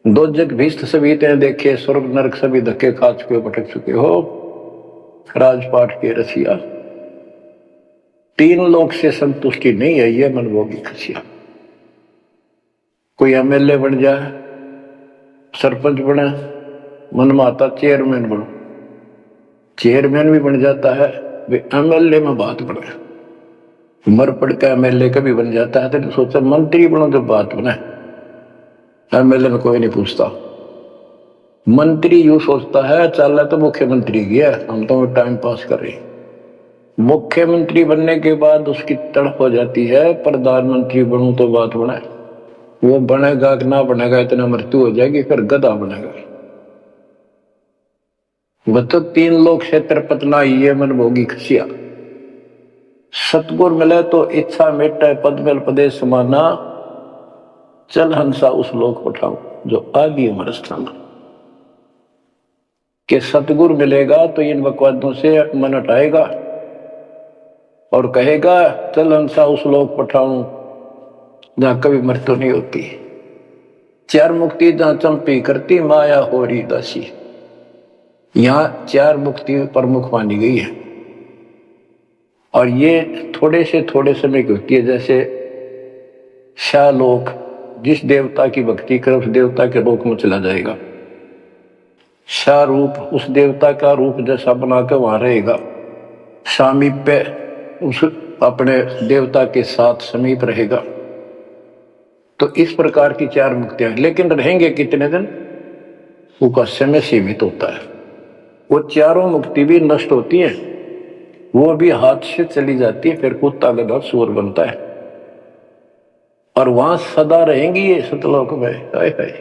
दो जग भीष्ट सभी तें देखे, स्वर्ग नरक सभी धक्के खा चुके, भटक चुके हो राजपाट के रसिया। 3 लोक से संतुष्टि नहीं है, ये मनभोगी खसिया। कोई एमएलए बन जाए, सरपंच बने, मन माता चेयरमैन बनो, चेयरमैन भी बन जाता है, वे एमएलए में बात बने। मर पड़ का एमएलए कभी बन जाता है, तो सोचा मंत्री बनो जब बात बने। एमएलए में कोई नहीं पूछता। मंत्री यूं सोचता है चल तो मुख्यमंत्री गया, हम तो टाइम पास कर रहे। मुख्यमंत्री बनने के बाद उसकी तड़प हो जाती है प्रधानमंत्री बनूं तो बात बने। वो बनेगा कि ना बनेगा, इतना मृत्यु हो जाएगी, फिर गधा बनेगा। वह तो 3 लोग क्षेत्र पतना, ये मन भोगी खसिया। सतगुर मिले तो इच्छा मेटे, पद मिल पदे समाना, चल हंसा उस लोक पठाओ जो आदि अमर स्थान। के सतगुर मिलेगा तो इन बकवादों से मन हटाएगा और कहेगा चल हंसा उस लोक पठाऊं जहां कभी मृत्यु नहीं होती। 4 मुक्ति जहां चंपी करती, माया हो रही दासी। यहां 4 मुक्ति प्रमुख मानी गई है और ये थोड़े से थोड़े समय की होती है। जैसे शाह लोक, जिस देवता की भक्ति करे उस देवता के लोक में चला जाएगा। शाह रूप उस देवता का रूप जैसा बनाकर वहां रहेगा, सामीप्य उस अपने देवता के साथ समीप रहेगा। तो इस प्रकार की 4 मुक्तियां, लेकिन रहेंगे कितने दिन, उसका समय सीमित होता है। वो 4 मुक्ति भी नष्ट होती है, वो भी हाथ से चली जाती है, फिर कुत्ता गधा सूअर बनता है और वहां सदा रहेंगी ये सतलोक में। हाय हाय।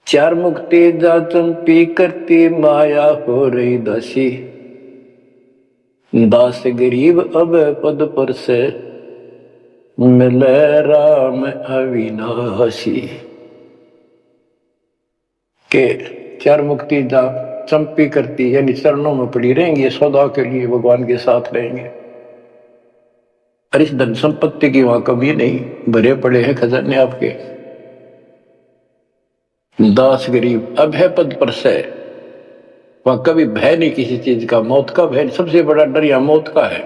4 मुक्ति जा चंपी करती, माया हो रही दासी। दास गरीब अब पद पर से, मिले राम अविनाशी। के 4 मुक्ति जा चंपी करती, यानी चरणों में पड़ी रहेंगे, सदा के लिए भगवान के साथ रहेंगे। और इस धन संपत्ति की वहां कमी नहीं, भरे पड़े हैं खजाने आपके। दास गरीब अभय पद पर से, वहां कभी भय नहीं किसी चीज का, मौत का भय। सबसे बड़ा डर यहां मौत का है,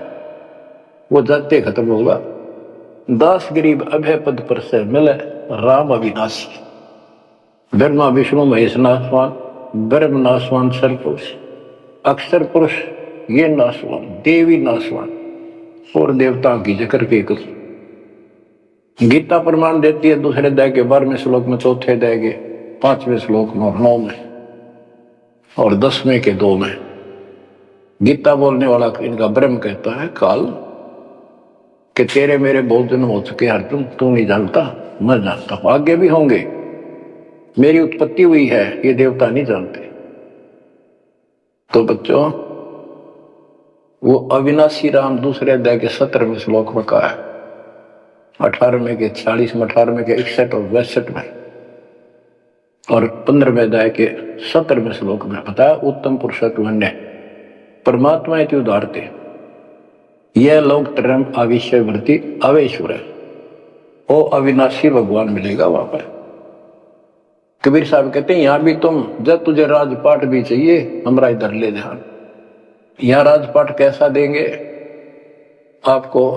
वो जाते खत्म होगा। दास गरीब अभय पद पर से, मिले राम अविनाशी। ब्रह्मा विष्णु महेश नासवान, ब्रह्म नासवान, सरपुरुष अक्षर पुरुष ये नासवान, देवी नासवान और देवताओं की जिक्र के कुछ। गीता प्रमाण देती है दूसरे अध्याय के 12वें श्लोक में, चौथे अध्याय के 5वें श्लोक में, 9 में और 10वें के 2 में। गीता बोलने वाला इनका ब्रह्म कहता है काल कि तेरे मेरे बहुत जन्म हो चुके अर्जुन, तू नहीं जानता, मैं जानता हूं, आगे भी होंगे। मेरी उत्पत्ति हुई है, ये देवता नहीं जानते। तो बच्चों, वो अविनाशी राम दूसरे अध्याय के 17वें श्लोक में कहा है, 18वें के 40 में, 18वें के 61 और 62 में और 15वें अध्याय के 17वें श्लोक में बताया। उत्तम पुरुषत्व परमात्मा इति उदारते, यह लोग तरम आविश्य वृत्ति अवेश्वर है। वो अविनाशी भगवान मिलेगा वहां पर। कबीर साहब कहते हैं यहां भी तुम, जब तुझे राजपाट भी चाहिए हमरा इधर ले ध्यान। यहां राजपाट कैसा देंगे आपको,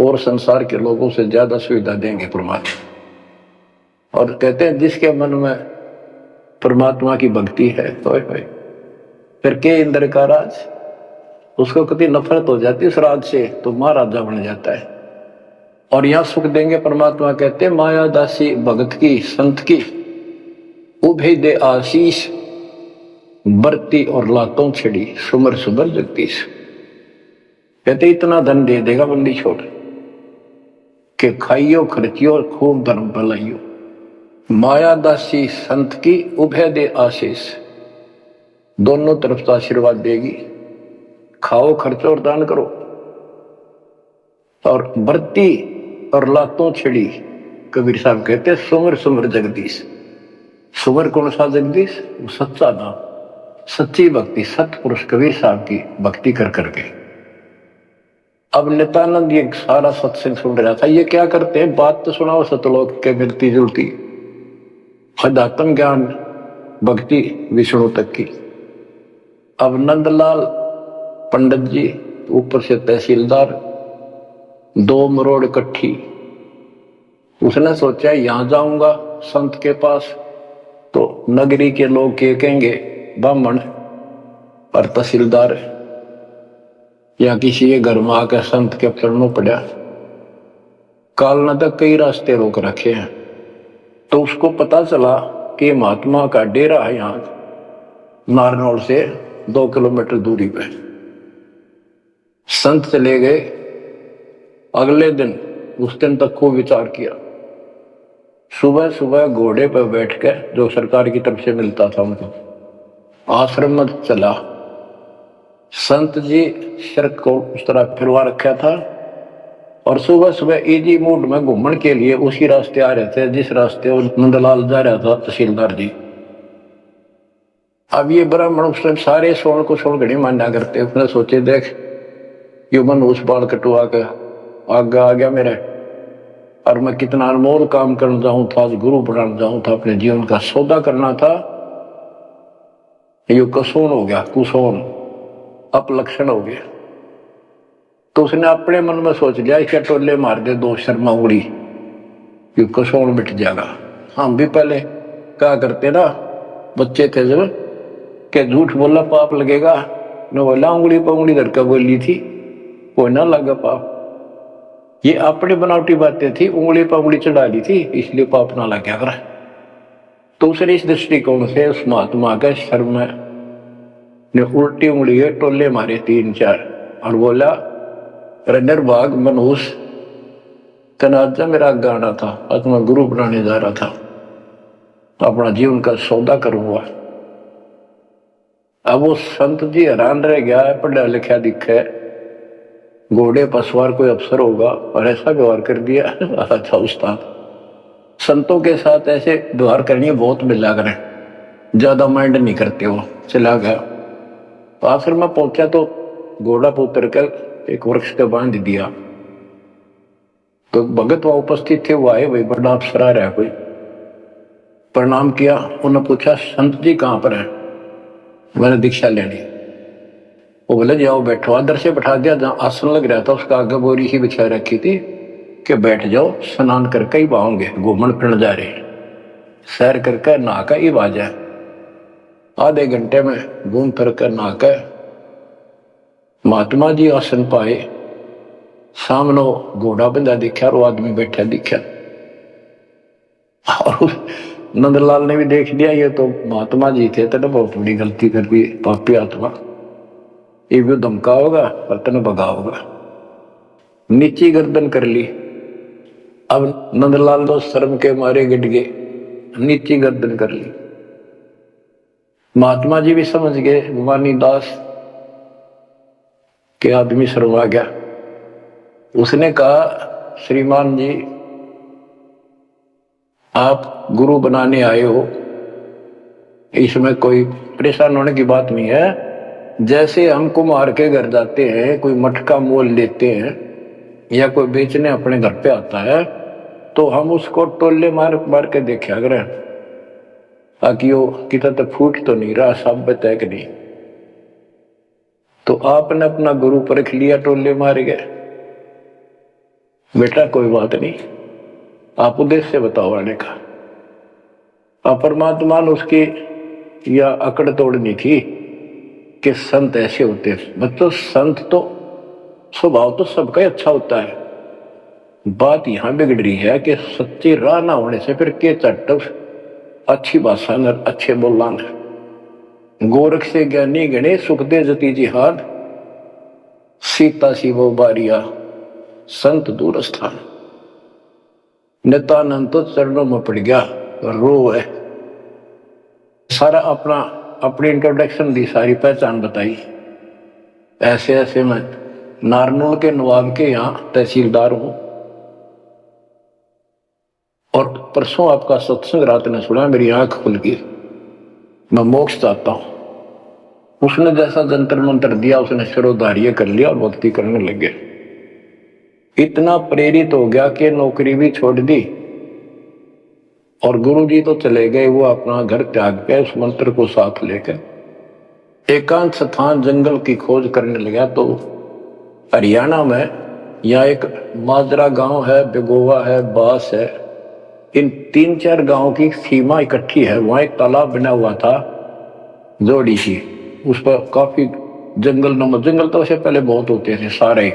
और संसार के लोगों से ज्यादा सुविधा देंगे परमात्मा। और कहते हैं जिसके मन में परमात्मा की भक्ति है तो फिर के इंद्र का राज, उसको कभी नफरत हो जाती है उस राज से तो महाराजा बन जाता है। और यहां सुख देंगे परमात्मा, कहते हैं माया दासी भगत की संत की उभे दे आशीष, बरती और लातों छिड़ी सुमर सुमर जगदीश। कहते इतना धन दे देगा बंदी छोड़ के खाइयो खर्चियो खूब धर्म भलाइयो। माया दासी संत की उभय दे आशीष, दोनों तरफ से आशीर्वाद देगी, खाओ खर्चो और दान करो। और बरती और लातों छिड़ी, कबीर साहब कहते सुमर सुमर जगदीश। सुमर कौन सा जगदीश? वो सच्चा नाम, सच्ची भक्ति, सतपुरुष कबीर साहब की भक्ति कर करके। अब नित्यानंद ये सारा सत्संग सुन रहा था, ये क्या करते हैं, बात तो सुनाओ सतलोक के मिलती जुलती, अध्यात्म ज्ञान भक्ति विष्णु तक की। अब नंदलाल पंडित जी ऊपर से तहसीलदार, 2 मरोड़ इकट्ठी। उसने सोचा यहां जाऊंगा संत के पास तो नगरी के लोग क्या कहेंगे, ब्राह्मण और तहसीलदार या किसी के घर में आकर संत के चरणों पड़ा। कालना तक कई रास्ते रोक रखे हैं, तो उसको पता चला कि महात्मा का डेरा है यहां नारनौल से 2 किलोमीटर दूरी पे। संत चले गए। अगले दिन, उस दिन तक खूब विचार किया। सुबह सुबह घोड़े पर बैठकर, जो सरकार की तरफ से मिलता था उनको, आश्रम में चला। संत जी शर्त को उस तरह फिरवा रखा था और सुबह सुबह इजी मूड में घूमने के लिए उसी रास्ते आ रहे थे जिस रास्ते नंदलाल जा रहा था तहसीलदार जी। अब ये ब्राह्मण उस टाइम सारे सोन को सोन घड़ी मान्या करते। उसने सोचे देख यो मन उस बाल कटवा के आगे आ गया मेरे, और मैं कितना अनमोल काम करना जाऊं था, आज गुरु बनाना जाऊं था, अपने जीवन का सौदा करना था, यो कसोन हो गया, कुसोन अपलक्षण हो गया। तो उसने अपने मन में सोच लिया इसके टोले मार दे 2 शर्मा उड़ी, यो कसोन मिट जाएगा। हम भी पहले क्या करते ना, बच्चे थे जब, के झूठ बोला पाप लगेगा, न बोला उंगली पर उंगली धरकर बोली थी, कोई ना लगा पाप। ये अपनी बनावटी बातें थी, उंगली पर उंगली चढ़ा ली थी इसलिए पाप ना लग गया। तो उसने इस दृष्टिकोण से उस महात्मा के शर्म ने उल्टी उंगली है टोले मारे 3-4 और बोला रनर भाग मनहूस तनाजा मेरा गाना था, आज मैं गुरु बनाने जा रहा था, अपना जीवन का सौदा करूंगा। अब वो संत जी हैरान रह गया है, पढ़ा लिखा दिखा है, घोड़े पर सवार कोई अफसर होगा और ऐसा व्यवहार कर दिया। अच्छा उस्ताद, संतों के साथ ऐसे व्यवहार करनी बहुत मिला करें, ज्यादा माइंड नहीं करते। वो चला गया। आखिर में पहुंचा तो घोड़ा पर उतर कर एक वृक्ष का बांध दिया। तो भगत वहां उपस्थित थे, वो आए, वही बड़ा अफसर आ रहा है कोई, प्रणाम किया। उन्होंने पूछा संत जी कहां पर है? मैंने दीक्षा लेनी। वो बोले जाओ बैठो, अंदर से बैठा दिया। जहां आसन लग रहा था उसका आगे बोरी ही बिछा रखी थी कि बैठ जाओ, स्नान करके ही बाहोंगे, घूमन फिरन जा रहे, सैर करके नहा कर ही बाजा। आधे घंटे में घूम फिर कर नहा कर महात्मा जी आसन पाए। सामने घोड़ा बंधा दिखा और वो आदमी बैठा दिखा। और नंदलाल ने भी देख लिया ये तो महात्मा जी थे, तेने बहुत बड़ी गलती कर दी, पापी आत्मा, ये भी धमका होगा और तेने भगा होगा। नीची गर्दन कर ली। अब नंदलाल तो शर्म के मारे गिट गए, नीची गर्दन कर ली। महात्मा जी भी समझ गए गुमानी दास के आदमी शर्मा गया। उसने कहा श्रीमान जी आप गुरु बनाने आए हो, इसमें कोई परेशान होने की बात नहीं है। जैसे हम कुम्हार के घर जाते हैं, कोई मटका मोल लेते हैं या कोई बेचने अपने घर पे आता है तो हम उसको टोले मार मार के देखा करें ताकि वो कितना तो फूट तो नहीं रहा, सब बताए कि नहीं। तो आपने अपना गुरु परख लिया, टोले मार गए। बेटा कोई बात नहीं, आप उद्देश्य बताओ आने का। परमात्मा ने उसकी या अकड़ तोड़नी थी कि संत ऐसे होते हैं। मतलब संत तो स्वभाव तो सबका ही अच्छा होता है, बात यहां बिगड़ रही है कि सच्ची राह ना होने से फिर के चट अच्छी भाषा न अच्छे बोलना न। गोरख से ज्ञानी गणे सुखदे जती जिहाद, सीता शिवो बारिया संत दूर स्थान। नित्यानंद तो चरणों में पड़ गया, रो है। सारा अपनी इंट्रोडक्शन दी, सारी पहचान बताई। ऐसे ऐसे मैं नारनौल के नवाब के यहाँ तहसीलदार हूं, और परसों आपका सत्संग रात ने सुना, मेरी आंख खुल गई, मैं मोक्ष चाहता हूं। उसने जैसा जंतर मंत्र दिया, उसने शिरोधार्य कर लिया और भक्ति करने लगे। इतना प्रेरित हो गया कि नौकरी भी छोड़ दी, और गुरुजी तो चले गए, वो अपना घर त्याग के उस मंत्र को साथ लेकर एकांत स्थान जंगल की खोज करने लगा। तो हरियाणा में यहाँ एक माजरा गांव है, बेगोवा है, बास है, इन 3-4 गांवों की सीमा इकट्ठी है। वहां एक तालाब बना हुआ था जोड़ी सी, उस पर काफी जंगल नमक, जंगल तो उससे पहले बहुत होते थे सारे,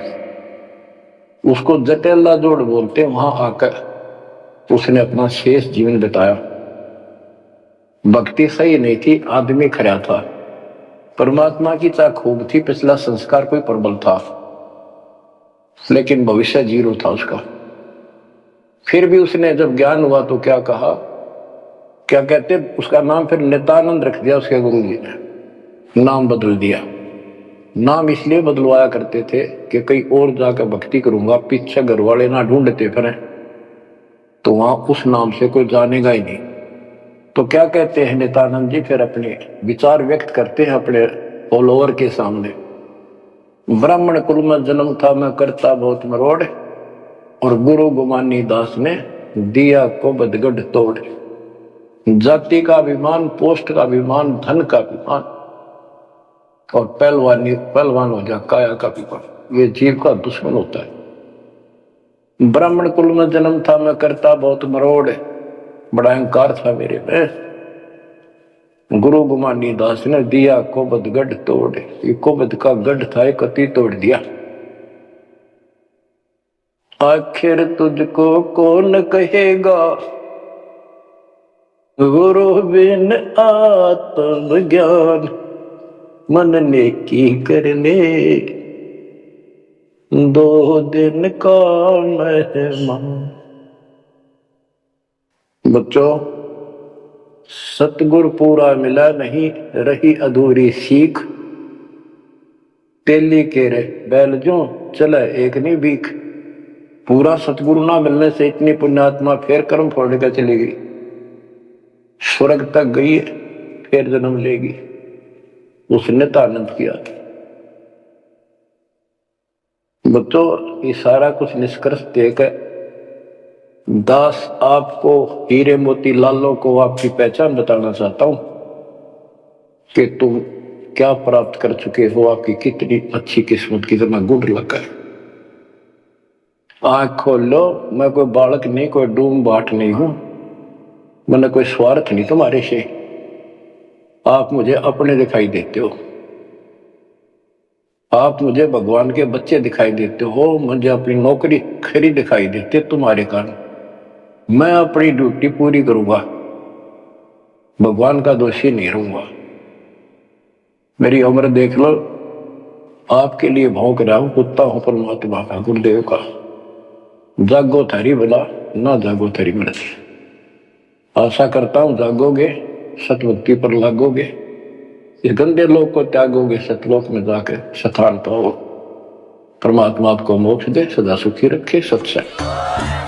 उसको जटेला जोड़ बोलते। वहां आकर उसने अपना शेष जीवन बिताया। भक्ति सही नहीं थी, आदमी खरा था, परमात्मा की चाह खूब थी, पिछला संस्कार कोई प्रबल था, लेकिन भविष्य जीरो था उसका। फिर भी उसने जब ज्ञान हुआ तो क्या कहा, क्या कहते, उसका नाम फिर नित्यानंद रख दिया उसके गुरु जी ने, नाम बदल दिया। नाम इसलिए बदलवाया करते थे कि कहीं और जाकर भक्ति करूंगा, पीछे घर वाले ना ढूंढते फिर, तो वहां उस नाम से कोई जानेगा ही नहीं। तो क्या कहते हैं नित्यानंद जी, फिर अपने विचार व्यक्त करते हैं अपने फॉलोअर के सामने। ब्राह्मण कुल में जन्म था, मैं करता बहुत मरोड़, और गुरु गुमानी दास ने दिया को बदगढ़ तोड़। जाति का अभिमान, पोस्ट का अभिमान, धन का अभिमान, और पहलवान हो जा काया का अभिमान, ये जीव का दुश्मन होता है। ब्राह्मण कुल में जन्म था, मैं करता बहुत मरोड़, बड़ा अहंकार था मेरे में। गुरु गुमानी दास ने दिया कोबद गढ़ तोड़, ये कोबद का गढ़ था, एक कति तोड़ दिया। आखिर तुझको कौन कहेगा गुरु बिन आत्म ज्ञान, मन ने की करने 2 दिन का मेहमान। बच्चों, सतगुरु पूरा मिला नहीं, रही अधूरी सीख, तेली के रे बैल जो चले एक नहीं भीख। पूरा सतगुरु ना मिलने से इतनी पुण्यात्मा फिर कर्म फोड़ कर चली गई, स्वर्ग तक गई, फिर जन्म लेगी। उसने तो आनंद किया। बच्चों, ये सारा कुछ निष्कर्ष देकर दास आपको, हीरे मोती लालों को आपकी पहचान बताना चाहता हूं कि तुम क्या प्राप्त कर चुके हो, आपकी कितनी अच्छी किस्मत, कितना गुड लगा है। आँख खोल लो, मैं कोई बालक नहीं, कोई डूम बाट नहीं हूं, मैंने कोई स्वार्थ नहीं तुम्हारे से। आप मुझे अपने दिखाई देते हो, आप मुझे भगवान के बच्चे दिखाई देते हो, मुझे अपनी नौकरी खरी दिखाई देते तुम्हारे कारण। मैं अपनी ड्यूटी पूरी करूंगा, भगवान का दोषी नहीं रहूंगा। मेरी उम्र देख लो, आपके लिए भौंक रहा हूं, कुत्ता हूं परमात्मा का, गुरुदेव का। जागो थारी भला, ना जागो थारी मर्जी। आशा करता हूं जागोगे, सतभक्ति पर लागोगे, इस गंदे लोक को त्यागोगे, सतलोक में जाकर स्थान पाओ। परमात्मा आपको मोक्ष दे, सदा सुखी रखे। सत्संग।